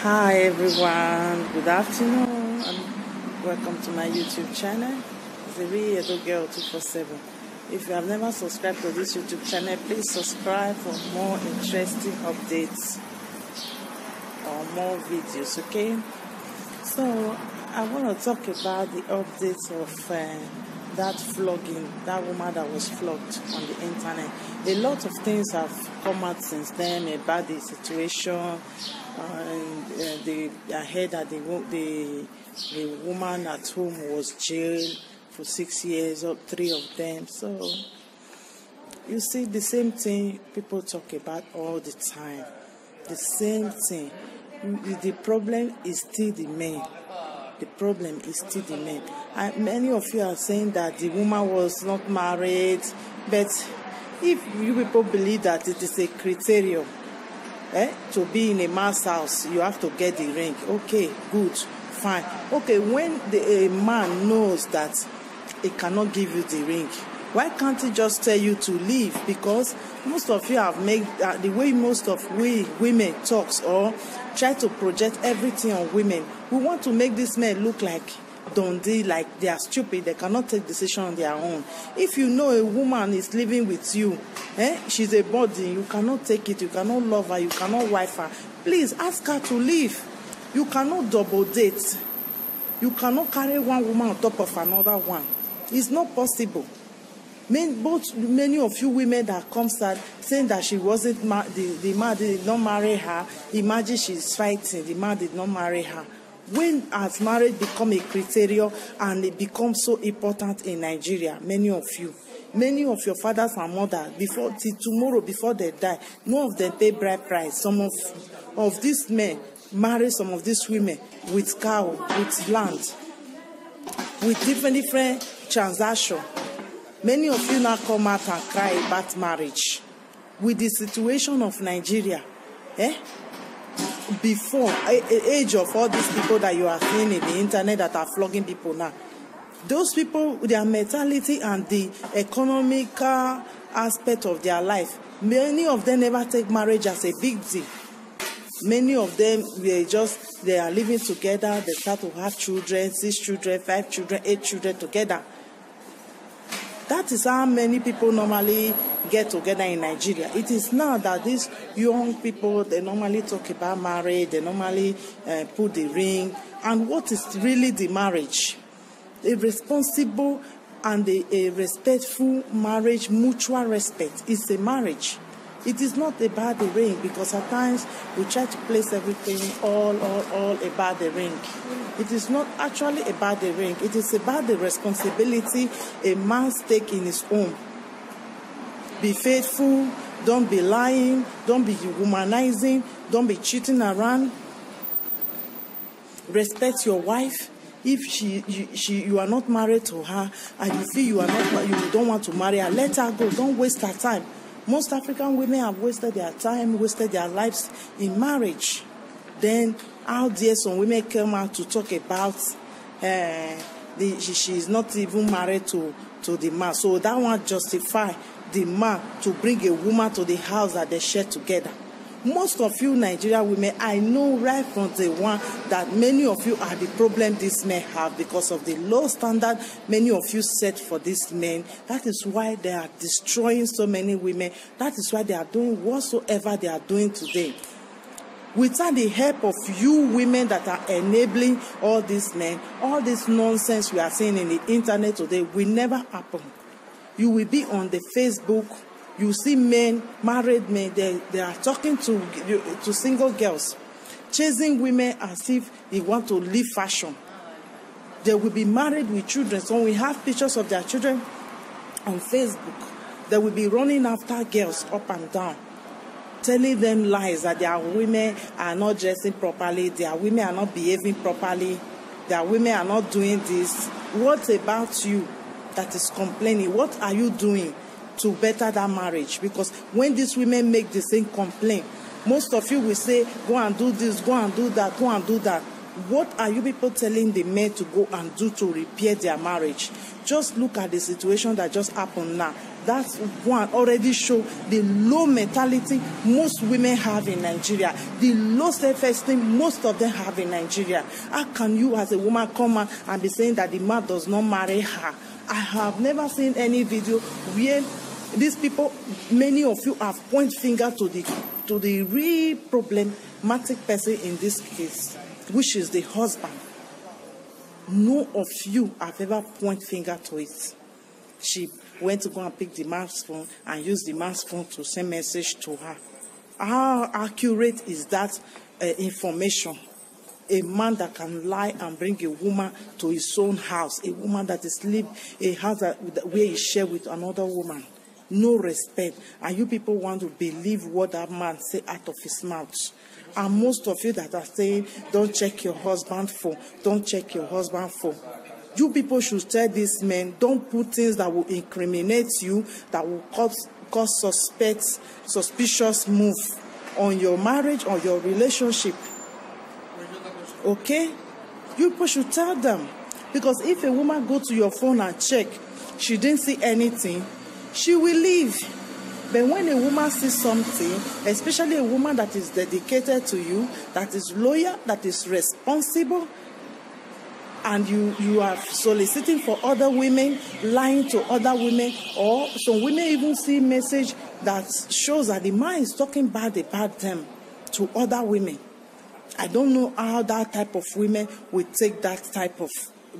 Hi everyone, good afternoon and welcome to my YouTube channel. It's a real Edo Girl 247. If you have never subscribed to this YouTube channel, please subscribe for more interesting updates or more videos, okay? So I want to talk about the updates of that flogging, that woman that was flogged on the internet. A lot of things have come out since then about the situation, and I heard that the woman at home was jailed for 6 years, or 3 of them. So you see the same thing people talk about all the time. The same thing. The problem is still the men. The problem is still the men. And many of you are saying that the woman was not married, but if you people believe that it is a criterion to be in a man's house, you have to get the ring. Okay, good, fine. Okay, when a man knows that he cannot give you the ring, why can't he just tell you to leave? Because most of you have made the way most of we women talks or try to project everything on women. We want to make these men look like Dundee, like they are stupid, they cannot take decision on their own. If you know a woman is living with you, she's a body, you cannot take it, you cannot love her, you cannot wife her, please ask her to leave. You cannot double date. You cannot carry one woman on top of another one. It's not possible. Many of you women that comes out saying that she wasn't the man did not marry her. Imagine she's fighting, the man did not marry her. When has marriage become a criterion and it becomes so important in Nigeria? Many of your fathers and mothers, till tomorrow, before they die, none of them pay bride price. Some of these men marry some of these women with cow, with land, with different transactions. Many of you now come out and cry about marriage. With the situation of Nigeria, before age of all these people that you are seeing in the internet that are flogging people now, those people, their mentality and the economical aspect of their life, many of them never take marriage as a big deal. Many of them, they are living together, they start to have children, 6 children, 5 children, 8 children together. That is how many people normally get together in Nigeria. It is now that these young people, they normally talk about marriage, they normally put the ring. And what is really the marriage? A responsible and a respectful marriage, mutual respect is a marriage. It is not about the ring, because at times we try to place everything all about the ring. It is not actually about the ring. It is about the responsibility a man takes in his home. Be faithful. Don't be lying. Don't be womanizing. Don't be cheating around. Respect your wife. If you are not married to her and you feel you don't want to marry her, let her go. Don't waste her time. Most African women have wasted their time, wasted their lives in marriage. Then how dare some women come out to talk about she is not even married to the man. So that one justify the man to bring a woman to the house that they share together. Most of you Nigerian women, I know right from the one that many of you are the problem these men have because of the low standard many of you set for these men. That is why they are destroying so many women. That is why they are doing whatsoever they are doing today. Without the help of you women that are enabling all these men, all this nonsense we are seeing in the internet today will never happen. You will be on the Facebook. You see men, married men, they are talking to single girls, chasing women as if they want to live fashion. They will be married with children. So we have pictures of their children on Facebook. They will be running after girls up and down, telling them lies that their women are not dressing properly, their women are not behaving properly, their women are not doing this. What about you that is complaining? What are you doing to better that marriage? Because when these women make the same complaint, most of you will say, go and do this, go and do that, go and do that. What are you people telling the men to go and do to repair their marriage? Just look at the situation that just happened now. That one already show the low mentality most women have in Nigeria, the low self-esteem most of them have in Nigeria. How can you as a woman come out and be saying that the man does not marry her? I have never seen any video where these people, many of you have point finger to the real problematic person in this case, which is the husband. No of you have ever point finger to it. She went to go and pick the man's phone and use the man's phone to send message to her. How accurate is that information? A man that can lie and bring a woman to his own house, a woman that is live a house where he share with another woman. No respect. And you people want to believe what that man say out of his mouth. And most of you that are saying, don't check your husband's phone, don't check your husband's phone. You people should tell these men, don't put things that will incriminate you, that will cause suspicious move on your marriage or your relationship. Okay? You people should tell them. Because if a woman go to your phone and check, she didn't see anything, she will leave. But when a woman sees something, especially a woman that is dedicated to you, that is loyal, that is responsible, and you are soliciting for other women, lying to other women, or some women even see message that shows that the man is talking bad about them to other women. I don't know how that type of women will take that type of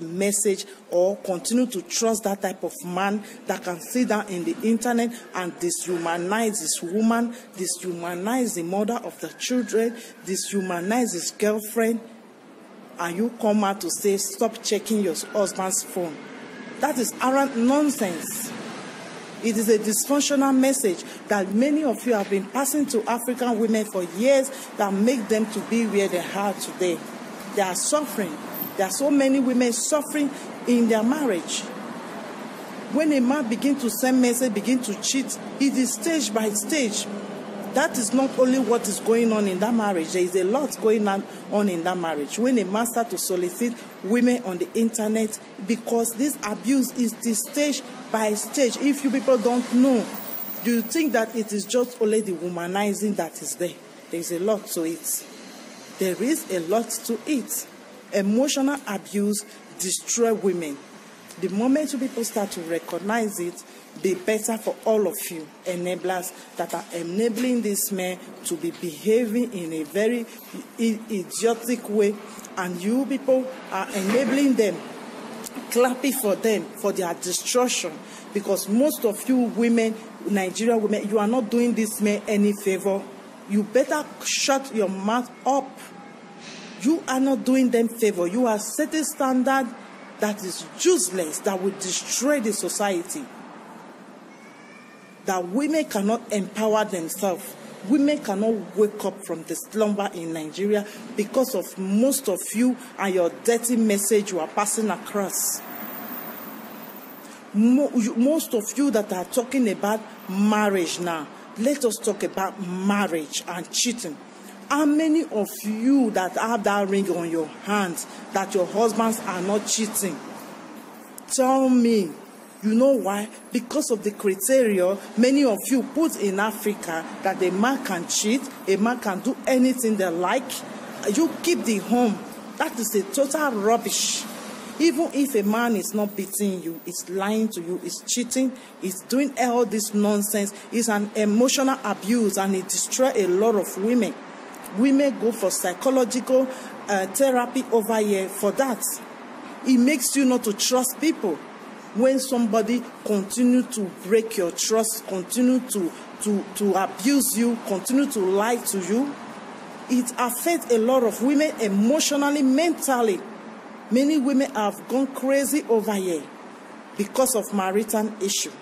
message or continue to trust that type of man that can sit down in the internet and dishumanize this woman, dishumanize the mother of the children, dishumanize his girlfriend, and you come out to say, stop checking your husband's phone. That is arrant nonsense. It is a dysfunctional message that many of you have been passing to African women for years that make them to be where they are today. They are suffering. There are so many women suffering in their marriage. When a man begins to send message, begin to cheat, it is stage by stage. That is not only what is going on in that marriage. There is a lot going on in that marriage. When a man starts to solicit women on the internet, because this abuse is the stage by stage. If you people don't know, do you think that it is just only the womanizing that is there? There is a lot to it. There is a lot to it. Emotional abuse destroys women. The moment you people start to recognize it, be better for all of you enablers that are enabling these men to be behaving in a very idiotic way, and you people are enabling them, clapping for them for their destruction, because most of you women, Nigerian women, you are not doing these men any favor. You better shut your mouth up. You are not doing them favor. You are setting standard that is useless, that will destroy the society. That women cannot empower themselves. Women cannot wake up from the slumber in Nigeria because of most of you and your dirty message you are passing across. Most of you that are talking about marriage now, let us talk about marriage and cheating. How many of you that have that ring on your hands that your husbands are not cheating? Tell me. You know why? Because of the criteria many of you put in Africa that a man can cheat, a man can do anything they like. You keep the home. That is a total rubbish. Even if a man is not beating you, is lying to you, is cheating, is doing all this nonsense, it's an emotional abuse, and it destroys a lot of women. Women go for psychological therapy over here for that. It makes you not to trust people. When somebody continue to break your trust, continue to abuse you, continue to lie to you, it affects a lot of women emotionally, mentally. Many women have gone crazy over here because of marital issue.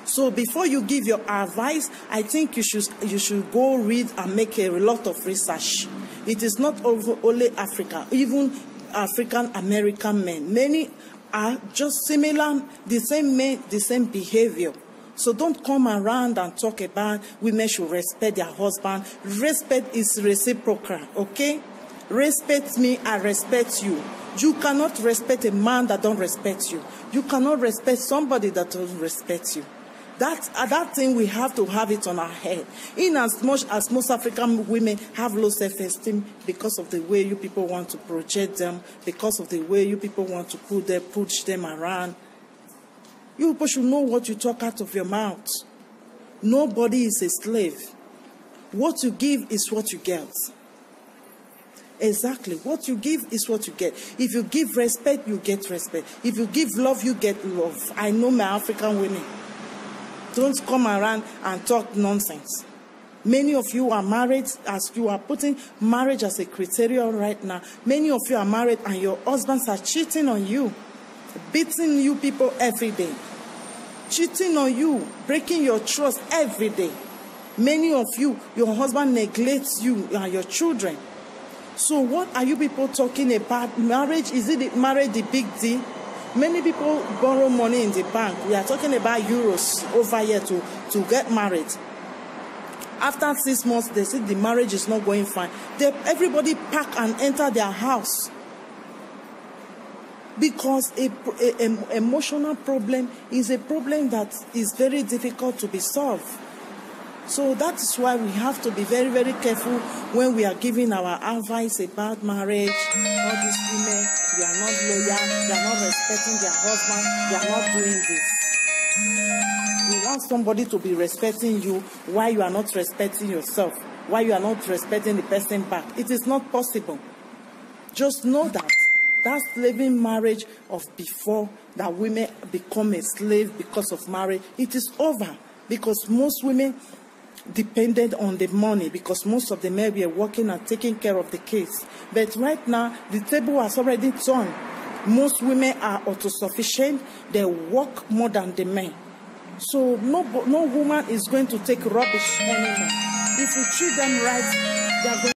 So before you give your advice, I think you should go read and make a lot of research. It is not only Africa, even African American men. Many are just similar, the same men, the same behavior. So don't come around and talk about women should respect their husband. Respect is reciprocal, okay? Respect me, I respect you. You cannot respect a man that don't respect you. You cannot respect somebody that doesn't respect you. That thing, we have to have it on our head. In as much as most African women have low self-esteem because of the way you people want to project them, because of the way you people want to push them around, you people should know what you talk out of your mouth. Nobody is a slave. What you give is what you get. Exactly. What you give is what you get. If you give respect, you get respect. If you give love, you get love. I know my African women. Don't come around and talk nonsense. Many of you are married, as you are putting marriage as a criterion right now. Many of you are married and your husbands are cheating on you, beating you people every day, cheating on you, breaking your trust every day. Many of you, your husband neglects you and your children. So what are you people talking about? Marriage, is it marriage the big deal? Many people borrow money in the bank. We are talking about euros over here to get married. After 6 months, they say the marriage is not going fine. Everybody pack and enter their house. Because an emotional problem is a problem that is very difficult to be solved. So that is why we have to be very, very careful when we are giving our advice about marriage. All these women, they are not loyal, they are not respecting their husband, they are not doing this. You want somebody to be respecting you while you are not respecting yourself, while you are not respecting the person back. It is not possible. Just know that. That slaving marriage of before, that women become a slave because of marriage, it is over. Because most women depended on the money, because most of the men were working and taking care of the kids. But right now, the table has already turned. Most women are autosufficient. They work more than the men. So no woman is going to take rubbish anymore. If you treat them right, they are going